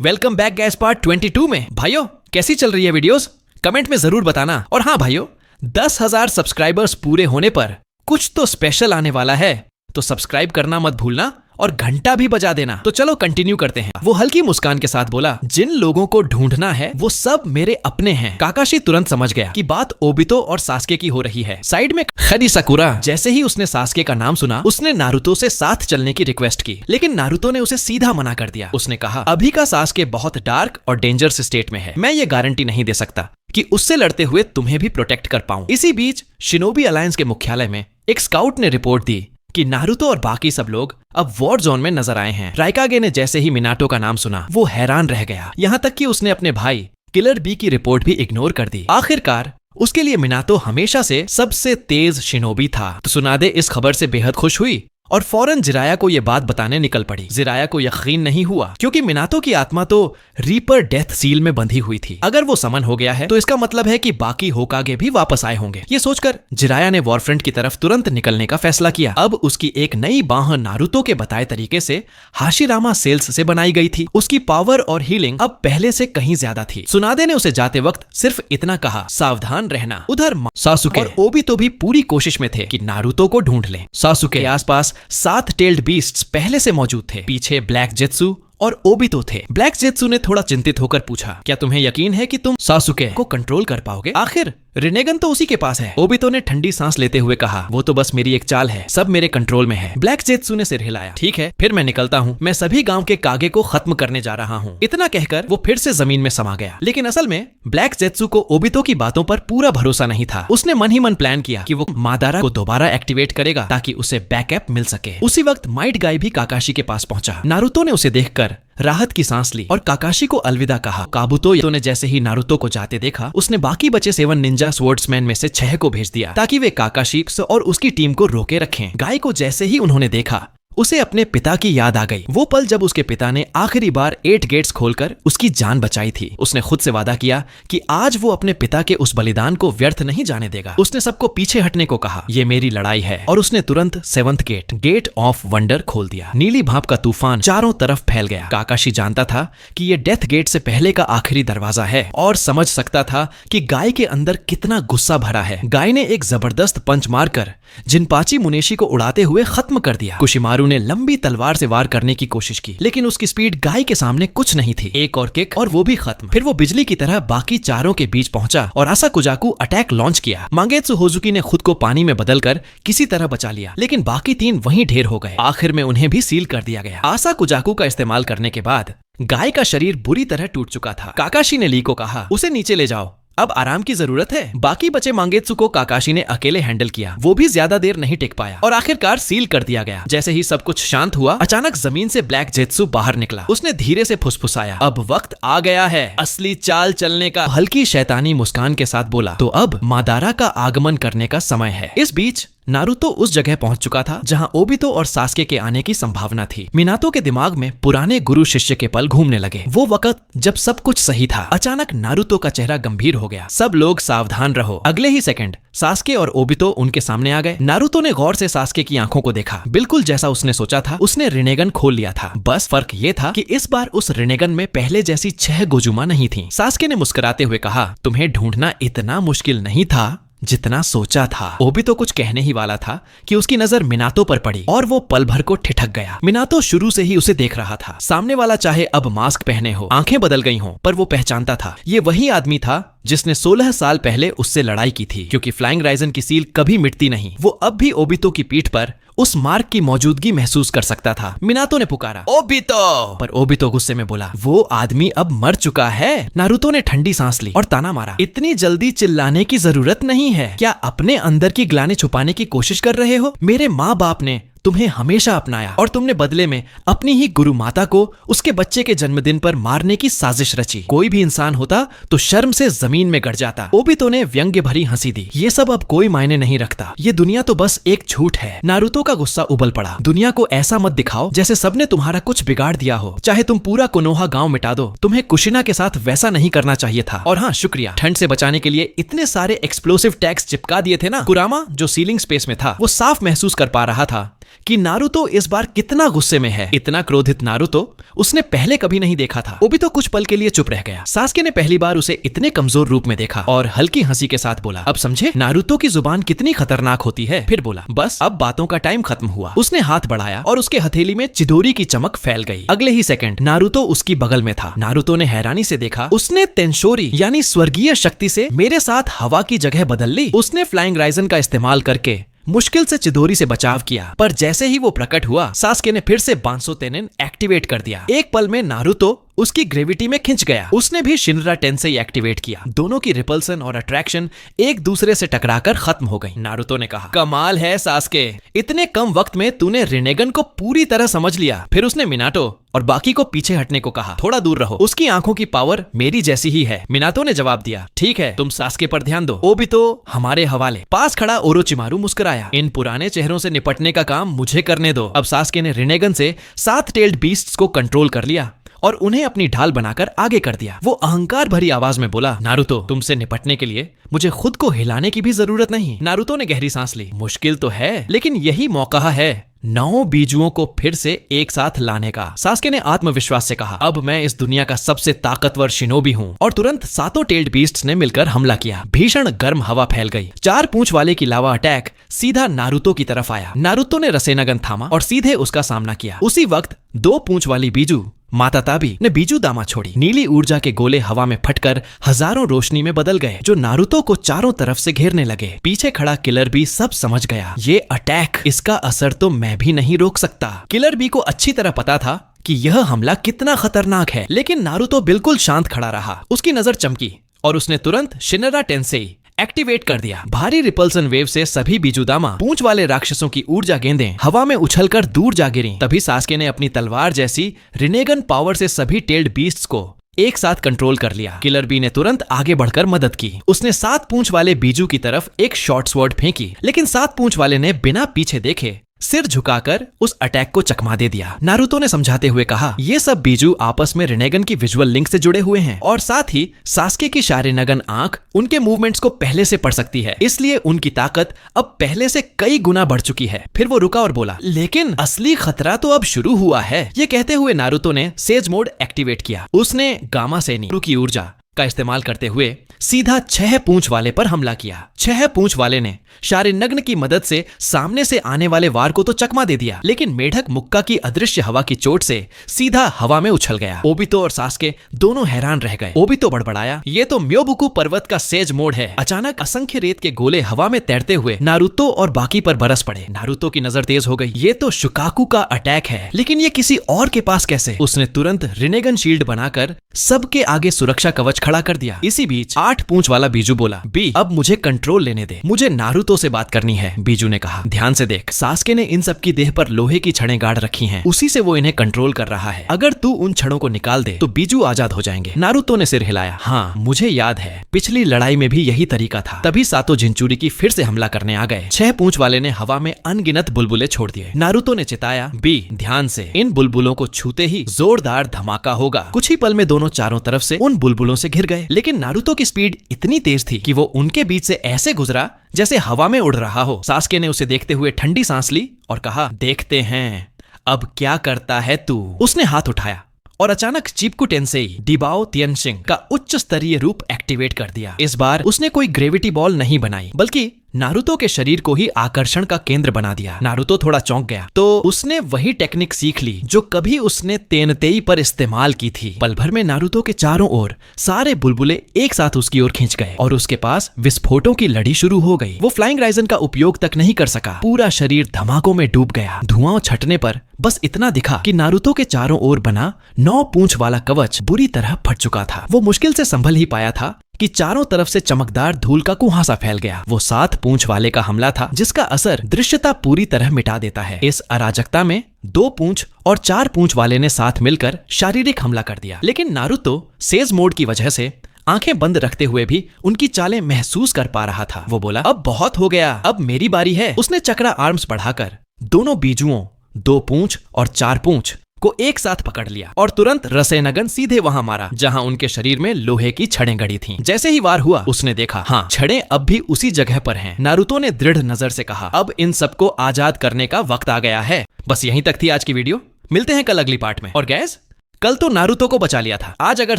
Welcome back gas part 22 में। भाइयों कैसी चल रही है वीडियोस, कमेंट में जरूर बताना। और हाँ भाइयों, 10,000 सब्सक्राइबर्स पूरे होने पर कुछ तो स्पेशल आने वाला है, तो सब्सक्राइब करना मत भूलना और घंटा भी बजा देना। तो चलो कंटिन्यू करते हैं। वो हल्की मुस्कान के साथ बोला, जिन लोगों को ढूंढना है वो सब मेरे अपने हैं। काकाशी तुरंत समझ गया कि बात ओबितो और सास्के की हो रही है। साइड में खड़ी सकुरा जैसे ही उसने सास्के का नाम सुना, उसने नारुतो से साथ चलने की रिक्वेस्ट की, लेकिन नारुतो ने उसे सीधा मना कर दिया। उसने कहा, अभी का सास्के बहुत डार्क और डेंजरस स्टेट में है, मैं ये गारंटी नहीं दे सकता कि उससे लड़ते हुए तुम्हें भी प्रोटेक्ट कर पाऊं। इसी बीच शिनोबी अलायंस के मुख्यालय में एक स्काउट ने रिपोर्ट दी कि नारुतो और बाकी सब लोग अब वॉर जोन में नजर आए हैं। राइकागे ने जैसे ही मिनाटो का नाम सुना, वो हैरान रह गया, यहाँ तक कि उसने अपने भाई किलर बी की रिपोर्ट भी इग्नोर कर दी। आखिरकार उसके लिए मिनाटो हमेशा से सबसे तेज शिनोबी था। तो सुनादे इस खबर से बेहद खुश हुई और फौरन जिराया को यह बात बताने निकल पड़ी। जिराया को यकीन नहीं हुआ, क्योंकि मिनातो की आत्मा तो रीपर डेथ सील में बंधी हुई थी। अगर वो समन हो गया है तो इसका मतलब है कि बाकी होकागे भी वापस आए होंगे। ये सोचकर जिराया ने वॉरफ्रंट की तरफ तुरंत निकलने का फैसला किया। अब उसकी एक नई बाह नारुतो के बताए तरीके से हाशिरामा सेल्स से बनाई गई थी। उसकी पावर और हीलिंग अब पहले से कहीं ज्यादा थी। सुनादे ने उसे जाते वक्त सिर्फ इतना कहा, सावधान रहना। उधर सासुके और ओबितो भी पूरी कोशिश में थे कि नारुतो को ढूंढ लें। सासुके के आसपास 7 टेल्ड बीस्ट्स पहले से मौजूद थे। पीछे ब्लैक जेत्सु और ओबितो थे। ब्लैक जेत्सु ने थोड़ा चिंतित होकर पूछा, क्या तुम्हें यकीन है कि तुम सासुके को कंट्रोल कर पाओगे? आखिर रिनेगन तो उसी के पास है। ओबितो ने ठंडी सांस लेते हुए कहा, वो तो बस मेरी एक चाल है, सब मेरे कंट्रोल में है। ब्लैक जेत्सु ने सिर हिलाया, ठीक है, फिर मैं निकलता हूँ, मैं सभी गांव के कागे को खत्म करने जा रहा हूँ। इतना कहकर वो फिर से जमीन में समा गया। लेकिन असल में ब्लैक जेत्सु को ओबितो की बातों पर पूरा भरोसा नहीं था। उसने मन ही मन प्लान किया कि वो मादारा को दोबारा एक्टिवेट करेगा ताकि उसे बैकअप मिल सके। उसी वक्त माइट गाय भी काकाशी के पास पहुंचा। नारुतो ने उसे देखकर राहत की सांस ली और काकाशी को अलविदा कहा। काबुतो ने जैसे ही नारुतो को जाते देखा, उसने बाकी बचे 7 निंजा स्वॉर्ड्समैन में से 6 को भेज दिया ताकि वे काकाशी और उसकी टीम को रोके रखें। गाय को जैसे ही उन्होंने देखा, उसे अपने पिता की याद आ गई। वो पल जब उसके पिता ने आखिरी बार 8 गेट्स खोलकर उसकी जान बचाई थी। उसने खुद से वादा किया कि आज वो अपने पिता के उस बलिदान को व्यर्थ नहीं जाने देगा। उसने सबको पीछे हटने को कहा, ये मेरी लड़ाई है। और उसने तुरंत 7th गेट ऑफ वंडर खोल दिया। नीली भाप का तूफान चारों तरफ फैल गया। काकाशी जानता था कि ये डेथ गेट से पहले का आखिरी दरवाजा है और समझ सकता था कि गाय के अंदर कितना गुस्सा भरा है। गाय ने एक जबरदस्त पंच मारकर जिनपाची मुनेशी को उड़ाते हुए खत्म कर दिया। कुशिमारू ने लंबी तलवार से वार करने की कोशिश की, लेकिन उसकी स्पीड गाय के सामने कुछ नहीं थी। एक और किक और वो भी खत्म। फिर वो बिजली की तरह बाकी चारों के बीच पहुंचा और आसाकुजाकू अटैक लॉन्च किया। मांगेत्सु होजुकी ने खुद को पानी में बदलकर किसी तरह बचा लिया, लेकिन बाकी 3 वहीं ढेर हो गए। आखिर में उन्हें भी सील कर दिया गया। आसाकुजाकू का इस्तेमाल करने के बाद गाय का शरीर बुरी तरह टूट चुका था। काकाशी ने ली को कहा, उसे नीचे ले जाओ, अब आराम की जरूरत है। बाकी बचे मांगेत्सु को काकाशी ने अकेले हैंडल किया। वो भी ज्यादा देर नहीं टिक पाया और आखिरकार सील कर दिया गया। जैसे ही सब कुछ शांत हुआ, अचानक जमीन से ब्लैक जेत्सु बाहर निकला। उसने धीरे से फुसफुसाया, अब वक्त आ गया है असली चाल चलने का। हल्की शैतानी मुस्कान के साथ बोला, तो अब मादारा का आगमन करने का समय है। इस बीच नारुतो उस जगह पहुंच चुका था जहां ओबितो और सास्के के आने की संभावना थी। मिनातो के दिमाग में पुराने गुरु शिष्य के पल घूमने लगे। वो वक्त जब सब कुछ सही था। अचानक नारुतो का चेहरा गंभीर हो गया। सब लोग सावधान रहो। अगले ही सेकंड सास्के और ओबितो उनके सामने आ गए। नारुतो ने गौर से सास्के की आंखों को देखा। बिल्कुल जैसा उसने सोचा था, उसने रिनेगन खोल लिया था। बस फर्क ये था कि इस बार उस रिनेगन में पहले जैसी 6 गोजुमा नहीं थी। सास्के ने मुस्कुराते हुए कहा, तुम्हें ढूंढना इतना मुश्किल नहीं था जितना सोचा था। ओबितो कुछ कहने ही वाला था कि उसकी नजर मिनातो पर पड़ी और वो पल भर को ठिठक गया। मिनातो शुरू से ही उसे देख रहा था। सामने वाला चाहे अब मास्क पहने हो, आंखें बदल गई हों, पर वो पहचानता था। ये वही आदमी था जिसने 16 साल पहले उससे लड़ाई की थी। क्योंकि फ्लाइंग राइजन की सील कभी मिटती नहीं, वो अब भी ओबितो की पीठ पर उस मार्क की मौजूदगी महसूस कर सकता था। मिनातो ने पुकारा, ओबितो! पर ओबितो गुस्से में बोला, वो आदमी अब मर चुका है। नारुतो ने ठंडी सांस ली और ताना मारा, इतनी जल्दी चिल्लाने की जरूरत नहीं है। क्या अपने अंदर की ग्लानि छुपाने की कोशिश कर रहे हो? मेरे माँ बाप ने तुम्हें हमेशा अपनाया और तुमने बदले में अपनी ही गुरु माता को उसके बच्चे के जन्मदिन पर मारने की साजिश रची। कोई भी इंसान होता तो शर्म से जमीन में गड़ जाता। ओबितो ने व्यंग्य भरी हंसी दी, ये सब अब कोई मायने नहीं रखता। ये दुनिया तो बस एक झूठ है। नारुतो का गुस्सा उबल पड़ा। दुनिया को ऐसा मत दिखाओ जैसे सबने तुम्हारा कुछ बिगाड़ दिया हो। चाहे तुम पूरा कोनोहा गांव मिटा दो, तुम्हें कुशिना के साथ वैसा नहीं करना चाहिए था। और हाँ, शुक्रिया, ठंड से बचाने के लिए इतने सारे एक्सप्लोसिव टैग्स चिपका दिए थे ना। कुरामा जो सीलिंग स्पेस में था, वो साफ महसूस कर पा रहा था कि नारुतो इस बार कितना गुस्से में है। इतना क्रोधित नारुतो उसने पहले कभी नहीं देखा था। ओबितो कुछ पल के लिए चुप रह गया। सास्के ने पहली बार उसे इतने कमजोर रूप में देखा और हल्की हंसी के साथ बोला, अब समझे नारुतो की जुबान कितनी खतरनाक होती है। फिर बोला, बस अब बातों का टाइम खत्म हुआ। उसने हाथ बढ़ाया और उसके हथेली में चिदोरी की चमक फैल गई। अगले ही सेकंड नारुतो उसकी बगल में था। नारुतो ने हैरानी से देखा, उसने तेंशोरी यानी स्वर्गीय शक्ति से मेरे साथ हवा की जगह बदल ली। उसने फ्लाइंग राइजन का इस्तेमाल करके मुश्किल से चिदोरी से बचाव किया, पर जैसे ही वो प्रकट हुआ सास्के ने फिर से बांसो तेनिन एक्टिवेट कर दिया। एक पल में नारुतो उसकी ग्रेविटी में खिंच गया। उसने भी शिनरा टेंसेई एक्टिवेट किया। दोनों की रिपल्सन और अट्रैक्शन एक दूसरे से टकराकर खत्म हो गई। नारुतो ने कहा, कमाल है सास्के, इतने कम वक्त में तूने रिनेगन को पूरी तरह समझ लिया। फिर उसने मिनाटो और बाकी को पीछे हटने को कहा, थोड़ा दूर रहो, उसकी आंखों की पावर मेरी जैसी ही है। मिनातो ने जवाब दिया, ठीक है, तुम सास्के पर ध्यान दो, ओबितो हमारे हवाले। पास खड़ा ओरोचिमारू मुस्कुराया, इन पुराने चेहरों से निपटने का काम मुझे करने दो। अब सास्के ने रिनेगन से 7 टेल्ड बीस्ट्स को कंट्रोल कर लिया और उन्हें अपनी ढाल बनाकर आगे कर दिया। वो अहंकार भरी आवाज में बोला, नारुतो तुमसे निपटने के लिए मुझे खुद को हिलाने की भी जरूरत नहीं। नारुतो ने गहरी सांस ली, मुश्किल तो है लेकिन यही मौका है 9 बीजुओं को फिर से एक साथ लाने का। सास्के ने आत्मविश्वास से कहा, अब मैं इस दुनिया का सबसे ताकतवर शिनोबी हूँ। और तुरंत 7 टेल्ड बीस्ट्स ने मिलकर हमला किया। भीषण गर्म हवा फैल गई। 4 पूंछ वाले की लावा अटैक सीधा नारुतो की तरफ आया। नारुतो ने रसेनागन थामा और सीधे उसका सामना किया। उसी वक्त 2 पूंछ वाली बीजू माता ताबी ने बीजू दामा छोड़ी। नीली ऊर्जा के गोले हवा में फटकर हजारों रोशनी में बदल गए, जो नारुतो को चारों तरफ से घेरने लगे। पीछे खड़ा किलर बी सब समझ गया, ये अटैक, इसका असर तो मैं भी नहीं रोक सकता। किलर बी को अच्छी तरह पता था कि यह हमला कितना खतरनाक है, लेकिन नारुतो बिल्कुल शांत खड़ा रहा। उसकी नजर चमकी और उसने तुरंत शिनरा टेंसेई एक्टिवेट कर दिया। भारी रिपल्सन वेव से सभी बीजुदामा पूंछ वाले राक्षसों की ऊर्जा गेंदें हवा में उछलकर दूर जा गिरी। तभी सास्के ने अपनी तलवार जैसी रिनेगन पावर से सभी टेल्ड बीस्ट्स को एक साथ कंट्रोल कर लिया। किलर बी ने तुरंत आगे बढ़कर मदद की। उसने 7 पूंछ वाले बीजू की तरफ एक शॉर्ट स्वॉर्ड फेंकी, लेकिन 7 पूंछ वाले ने बिना पीछे देखे सिर झुकाकर उस अटैक को चकमा दे दिया। नारुतो ने समझाते हुए कहा, ये सब बीजू आपस में रिनेगन की विजुअल लिंक से जुड़े हुए हैं और साथ ही सास्के की शारिनगन आंख उनके मूवमेंट्स को पहले से पढ़ सकती है, इसलिए उनकी ताकत अब पहले से कई गुना बढ़ चुकी है। फिर वो रुका और बोला, लेकिन असली खतरा तो अब शुरू हुआ है। ये कहते हुए नारुतो ने सेज मोड एक्टिवेट किया। उसने गामा सेनी की ऊर्जा का इस्तेमाल करते हुए सीधा 6 पूंछ वाले पर हमला किया। 6 पूंछ वाले ने शारिनग्न की मदद से सामने से आने वाले वार को तो चकमा दे दिया, लेकिन मेढक मुक्का की अदृश्य हवा की चोट से सीधा हवा में उछल गया। ओबितो और सास्के दोनों हैरान रह गए। ओबितो बड़बड़ाया, ये तो म्योबुकु पर्वत का सेज मोड है। अचानक असंख्य रेत के गोले हवा में तैरते हुए नारुतो और बाकी पर बरस पड़े। नारुतो की नजर तेज हो गई, ये तो शुकाकू का अटैक है, लेकिन ये किसी और के पास कैसे? उसने तुरंत रिनेगन शील्ड बनाकर सबके आगे सुरक्षा कवच खड़ा कर दिया। इसी बीच 8 पूंछ वाला बीजू बोला, बी अब मुझे कंट्रोल लेने दे, मुझे नारुतो से बात करनी है। बीजू ने कहा, ध्यान से देख, सास्के ने इन सब की देह पर लोहे की छड़ें गाड़ रखी हैं, उसी से वो इन्हें कंट्रोल कर रहा है। अगर तू उन छड़ों को निकाल दे तो बीजू आजाद हो जाएंगे। नारुतो ने सिर हिलाया, हाँ मुझे याद है, पिछली लड़ाई में भी यही तरीका था। तभी सातो जिंचुरी की फिर से हमला करने आ गए। 6 पूंछ वाले ने हवा में अनगिनत बुलबुले छोड़ दिए। नारुतो ने चिताया, बी ध्यान से, इन बुलबुलों को छूते ही जोरदार धमाका होगा। कुछ ही पल में दोनों चारों तरफ से उन बुलबुलों से घिर गए, लेकिन नारुतो की स्पीड इतनी तेज थी कि वो उनके बीच से ऐसे गुजरा जैसे हवा में उड़ रहा हो। सास्के ने उसे देखते हुए ठंडी सांस ली और कहा, देखते हैं अब क्या करता है तू। उसने हाथ उठाया और अचानक चिपकू टेंसेई डिबाओ तियनशिंग का उच्च स्तरीय रूप एक्टिवेट कर दिया। इस बार उसने कोई ग्रेविटी बॉल नहीं बनाई, बल्कि नारुतो के शरीर को ही आकर्षण का केंद्र बना दिया। नारुतो थोड़ा चौंक गया, तो उसने वही टेक्निक सीख ली जो कभी उसने तेनतेई पर इस्तेमाल की थी। पल भर में नारुतो के चारों ओर सारे बुलबुले एक साथ उसकी ओर खींच गए और उसके पास विस्फोटों की लड़ी शुरू हो गई। वो फ्लाइंग राइजन का उपयोग तक नहीं कर सका, पूरा शरीर धमाकों में डूब गया। धुआं छटने पर बस इतना दिखा कि नारुतो के चारों ओर बना 9 पूंछ वाला कवच बुरी तरह फट चुका था। वो मुश्किल से संभल ही पाया था कि चारों तरफ से चमकदार धूल का कुहासा फैल गया। वो 7 पूंछ वाले का हमला था, जिसका असर दृश्यता पूरी तरह मिटा देता है। इस अराजकता में 2 पूंछ और 4 पूंछ वाले ने साथ मिलकर शारीरिक हमला कर दिया, लेकिन नारुतो सेज मोड की वजह से आंखें बंद रखते हुए भी उनकी चालें महसूस कर पा रहा था। वो बोला, अब बहुत हो गया, अब मेरी बारी है। उसने चक्रा आर्म्स बढ़ाकर दोनों बीजुओं 2 पूंछ और 4 पूंछ को एक साथ पकड़ लिया और तुरंत रसेनगन सीधे वहां मारा जहां उनके शरीर में लोहे की छड़ें गड़ी थीं। जैसे ही वार हुआ उसने देखा, हाँ, छड़ें अब भी उसी जगह पर हैं। नारुतो ने दृढ़ नजर से कहा, अब इन सबको आजाद करने का वक्त आ गया है। बस यहीं तक थी आज की वीडियो। मिलते हैं कल अगली पार्ट में। और गैस, कल तो नारुतो को बचा लिया था, आज अगर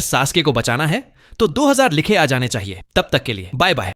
सास्के को बचाना है तो 2000 लिखे आ जाने चाहिए। तब तक के लिए बाय बाय।